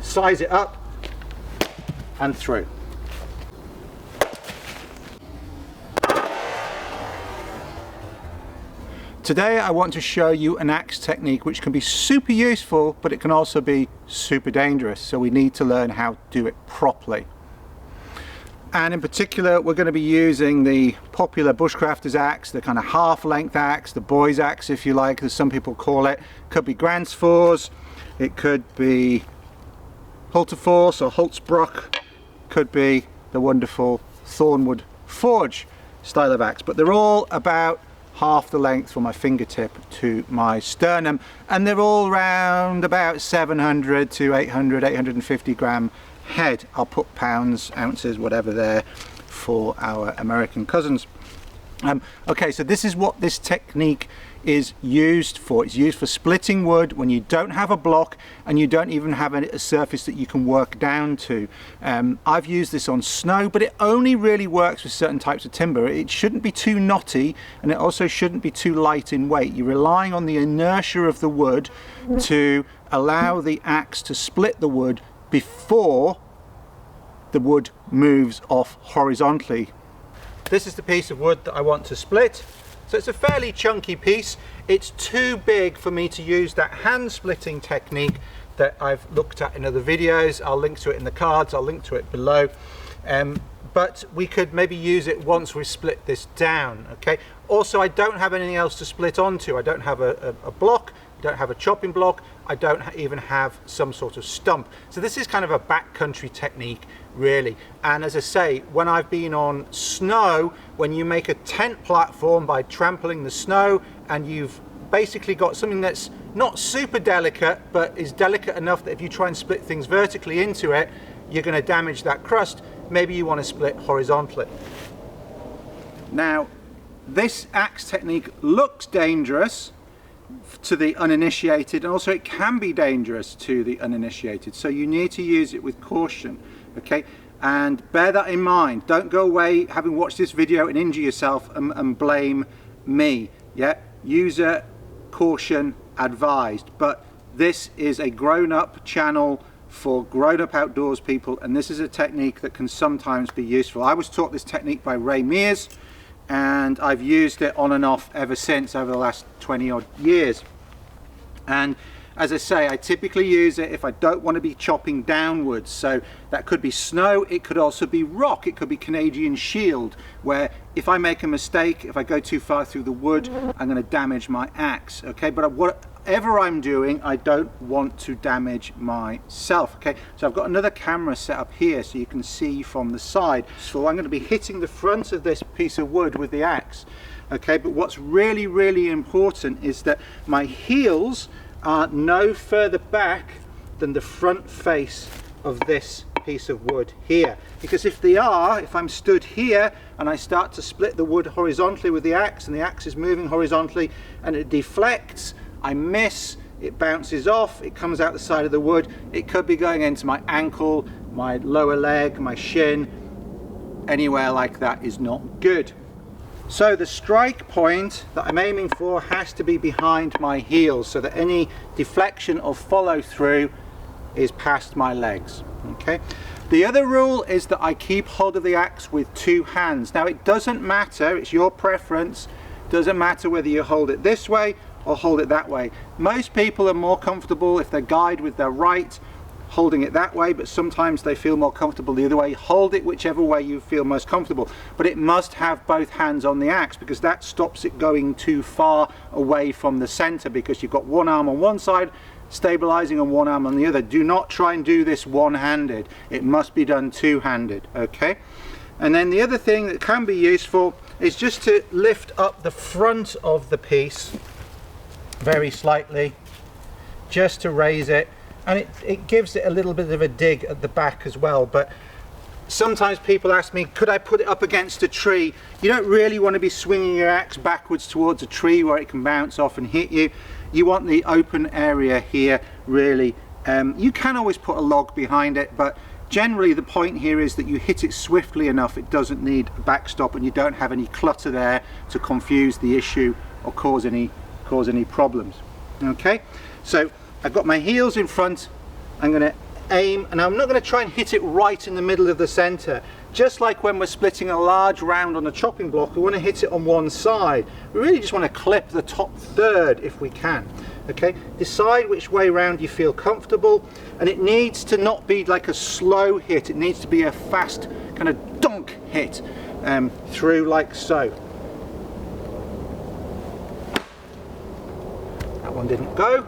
size it up and through. Today I want to show you an axe technique which can be super useful, but it can also be super dangerous, so we need to learn how to do it properly. And in particular we're going to be using the popular bushcrafter's axe, the kind of half length axe, the boy's axe if you like, as some people call it. Could be Gransfors, it could be Hultafors or Holtzbruck, could be the wonderful Thornwood Forge style of axe, but they're all about half the length from my fingertip to my sternum, and they're all around about 700 to 850 gram head. I'll put pounds, ounces, whatever there for our American cousins. Okay, so this is what this technique is used for. It's used for splitting wood when you don't have a block and you don't even have a surface that you can work down to. I've used this on snow, but it only really works with certain types of timber. It shouldn't be too knotty, and it also shouldn't be too light in weight. You're relying on the inertia of the wood to allow the axe to split the wood before the wood moves off horizontally. This is the piece of wood that I want to split. So it's a fairly chunky piece. It's too big for me to use that hand splitting technique that I've looked at in other videos. I'll link to it in the cards, I'll link to it below. But we could maybe use it once we split this down, okay? Also, I don't have anything else to split onto. I don't have a block, I don't have a chopping block, I don't even have some sort of stump. So this is kind of a backcountry technique, really. And as I say, when I've been on snow, when you make a tent platform by trampling the snow, and you've basically got something that's not super delicate, but is delicate enough that if you try and split things vertically into it, you're going to damage that crust. Maybe you want to split horizontally. Now, this axe technique looks dangerous to the uninitiated, and also it can be dangerous to the uninitiated, so you need to use it with caution, okay? And bear that in mind. Don't go away having watched this video and injure yourself and blame me. Yeah, user caution advised. But this is a grown-up channel for grown-up outdoors people, and this is a technique that can sometimes be useful. I was taught this technique by Ray Mears, and I've used it on and off ever since over the last 20 odd years. And as I say, I typically use it if I don't want to be chopping downwards. So that could be snow, it could also be rock, it could be Canadian shield, where if I make a mistake, if I go too far through the wood, I'm going to damage my axe, okay? But whatever I'm doing, I don't want to damage myself, okay? So I've got another camera set up here so you can see from the side. So I'm going to be hitting the front of this piece of wood with the axe, okay? But what's really, really important is that my heels are no further back than the front face of this piece of wood here, because if they are, if I'm stood here and I start to split the wood horizontally with the axe, and the axe is moving horizontally and it deflects, I miss, it bounces off, it comes out the side of the wood, it could be going into my ankle, my lower leg, my shin, anywhere like that is not good. So the strike point that I'm aiming for has to be behind my heels, so that any deflection or follow through is past my legs, okay? The other rule is that I keep hold of the axe with two hands. Now it doesn't matter, it's your preference, doesn't matter whether you hold it this way or hold it that way. Most people are more comfortable if they guide with their right, holding it that way, but sometimes they feel more comfortable the other way. Hold it whichever way you feel most comfortable, but it must have both hands on the axe, because that stops it going too far away from the center, because you've got one arm on one side stabilizing and one arm on the other. Do not try and do this one-handed, it must be done two-handed, okay? And then the other thing that can be useful is just to lift up the front of the piece very slightly, just to raise it, and it gives it a little bit of a dig at the back as well. But sometimes people ask me, could I put it up against a tree? You don't really want to be swinging your axe backwards towards a tree where it can bounce off and hit you. You want the open area here, really. You can always put a log behind it, but generally the point here is that you hit it swiftly enough, it doesn't need a backstop, and you don't have any clutter there to confuse the issue or cause any problems. Okay, so I've got my heels in front, I'm going to aim, and I'm not going to try and hit it right in the middle of the center. Just like when we're splitting a large round on a chopping block, we want to hit it on one side. We really just want to clip the top third if we can. Okay, decide which way round you feel comfortable, and it needs to not be like a slow hit, it needs to be a fast kind of dunk hit through, like so. That one didn't go.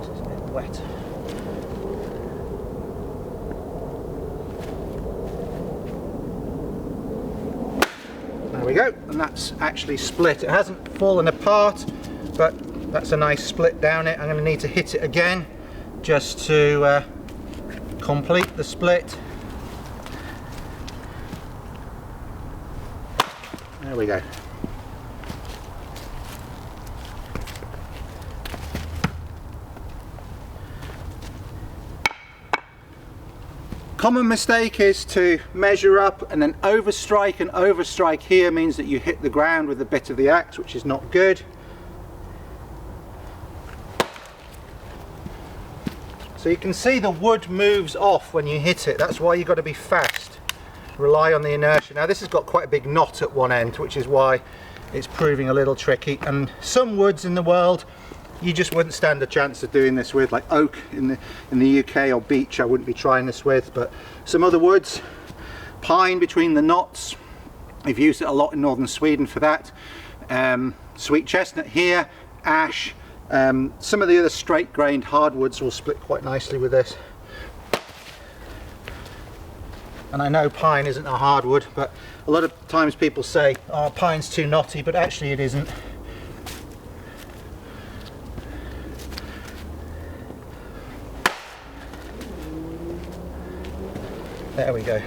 This is a bit wet. There we go, and that's actually split. It hasn't fallen apart, but that's a nice split down it. I'm going to need to hit it again just to complete the split. There we go. Common mistake is to measure up and then overstrike, and overstrike here means that you hit the ground with the bit of the axe, which is not good. So you can see the wood moves off when you hit it. That's why you've got to be fast. Rely on the inertia. Now this has got quite a big knot at one end, which is why it's proving a little tricky, and some woods in the world you just wouldn't stand a chance of doing this with, like oak in the UK or beech. I wouldn't be trying this with, but some other woods, pine between the knots, we've used it a lot in northern Sweden for that, sweet chestnut here, ash, some of the other straight grained hardwoods will split quite nicely with this. And I know pine isn't a hardwood, but a lot of times people say, oh, pine's too knotty, but actually it isn't. There we go.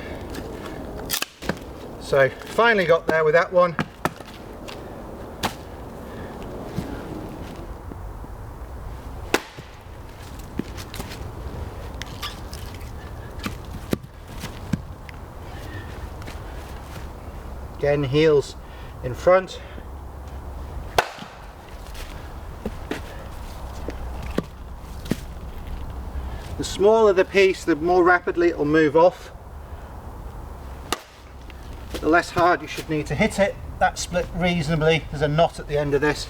So finally got there with that one. Again, heels in front. The smaller the piece, the more rapidly it will move off. But the less hard you should need to hit it. That split reasonably. There's a knot at the end of this.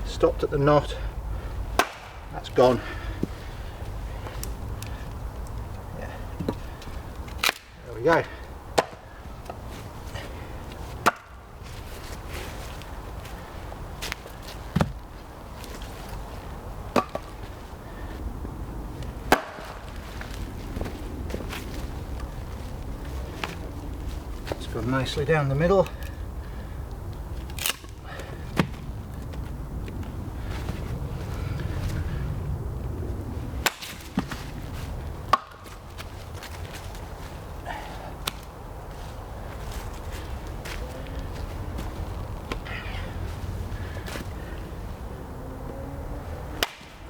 Stopped at the knot. That's gone. Yeah. There we go. Nicely down the middle.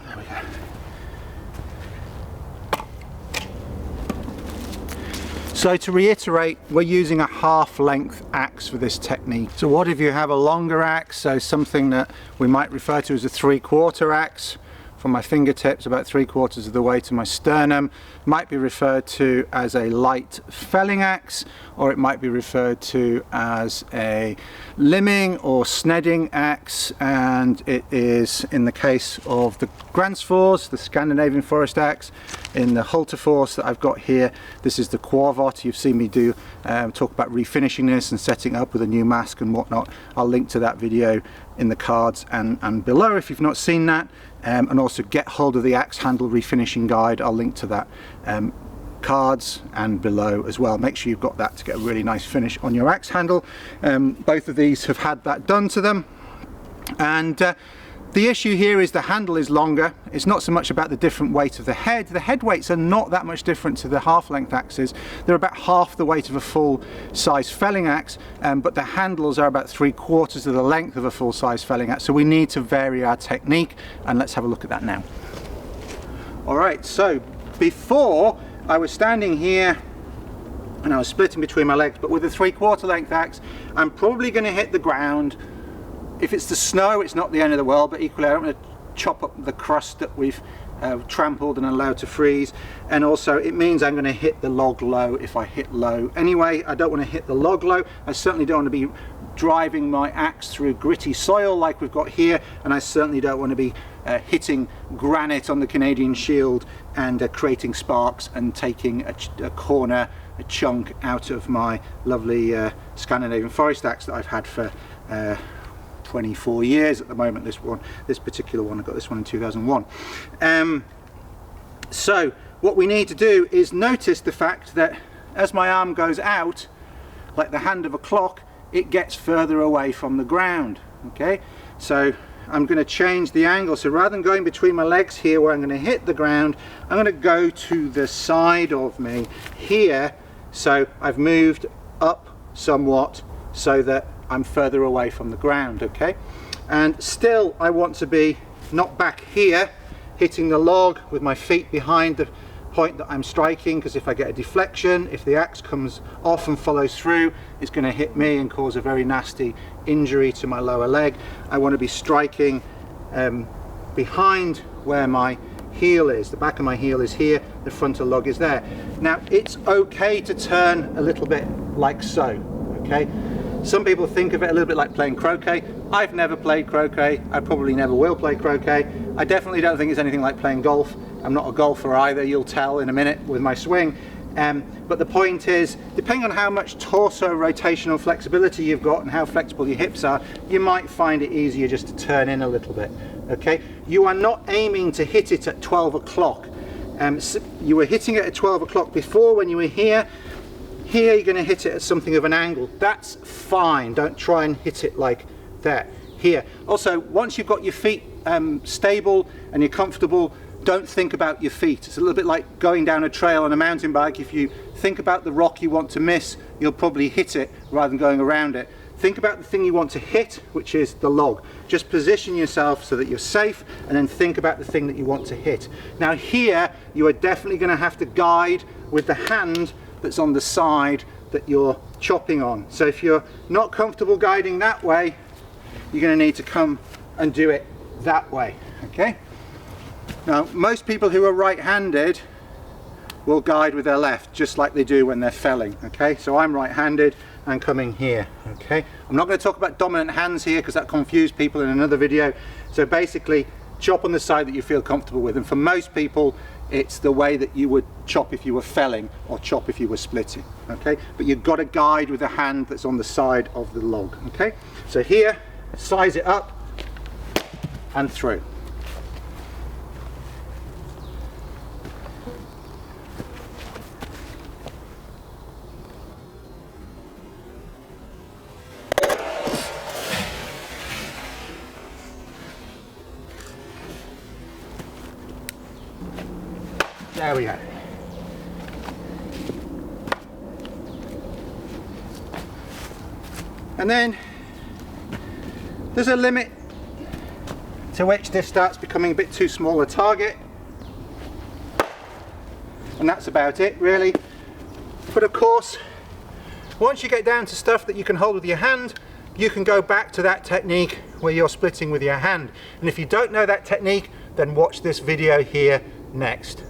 There we go. So to reiterate, we're using a half length axe for this technique. So what if you have a longer axe, so something that we might refer to as a 3/4 axe, from my fingertips about 3/4 of the way to my sternum, might be referred to as a light felling axe, or it might be referred to as a limbing or snedding axe, and it is, in the case of the Gransfors, the Scandinavian forest axe, in the Hultafors that I've got here, this is the Quavot. You've seen me do talk about refinishing this and setting up with a new mask and whatnot. I'll link to that video in the cards and below if you've not seen that, and also get hold of the axe handle refinishing guide. I'll link to that cards and below as well. Make sure you've got that to get a really nice finish on your axe handle. Both of these have had that done to them, and the issue here is the handle is longer. It's not so much about the different weight of the head. The head weights are not that much different to the half length axes. They're about half the weight of a full size felling axe, but the handles are about 3/4 of the length of a full size felling axe. So we need to vary our technique, and let's have a look at that now. Alright, so before I was standing here and I was splitting between my legs, but with a 3/4 length axe, I'm probably going to hit the ground if it's the snow, it's not the end of the world, but equally I don't want to chop up the crust that we've trampled and allowed to freeze. And also it means I'm going to hit the log low if I hit low. Anyway, I don't want to hit the log low. I certainly don't want to be driving my axe through gritty soil like we've got here, and I certainly don't want to be hitting granite on the Canadian Shield and creating sparks and taking a corner, a chunk out of my lovely Scandinavian forest axe that I've had for 24 years at the moment. This particular one, I got this one in 2001. So what we need to do is notice the fact that as my arm goes out, like the hand of a clock, it gets further away from the ground. Okay, so I'm going to change the angle. So rather than going between my legs here where I'm going to hit the ground, I'm going to go to the side of me here. So I've moved up somewhat so that I'm further away from the ground. Okay, and still I want to be not back here hitting the log with my feet behind the point that I'm striking, because if I get a deflection, if the axe comes off and follows through, it's going to hit me and cause a very nasty injury to my lower leg. I want to be striking behind where my heel is. The back of my heel is here, the frontal log is there. Now it's okay to turn a little bit like so. Okay, some people think of it a little bit like playing croquet. I've never played croquet. I probably never will play croquet. I definitely don't think it's anything like playing golf. I'm not a golfer either, you'll tell in a minute with my swing. But the point is, depending on how much torso rotational flexibility you've got and how flexible your hips are, you might find it easier just to turn in a little bit. Okay, you are not aiming to hit it at 12 o'clock. So you were hitting it at 12 o'clock before when you were here. Here you're going to hit it at something of an angle. That's fine. Don't try and hit it like that. Here. Also, once you've got your feet stable and you're comfortable, don't think about your feet. It's a little bit like going down a trail on a mountain bike. If you think about the rock you want to miss, you'll probably hit it rather than going around it. Think about the thing you want to hit, which is the log. Just position yourself so that you're safe, and then think about the thing that you want to hit. Now here, you are definitely going to have to guide with the hand that's on the side that you're chopping on. So if you're not comfortable guiding that way, you're going to need to come and do it that way. Okay? Now, most people who are right-handed will guide with their left, just like they do when they're felling. Okay, so I'm right-handed and coming here. Okay, I'm not going to talk about dominant hands here because that confused people in another video. So basically, chop on the side that you feel comfortable with, and for most people, it's the way that you would chop if you were felling or chop if you were splitting. Okay, but you've got to guide with the hand that's on the side of the log. Okay, so here, size it up and through. There we go. And then there's a limit to which this starts becoming a bit too small a target, and that's about it really. But of course, once you get down to stuff that you can hold with your hand, you can go back to that technique where you're splitting with your hand. And if you don't know that technique, then watch this video here next.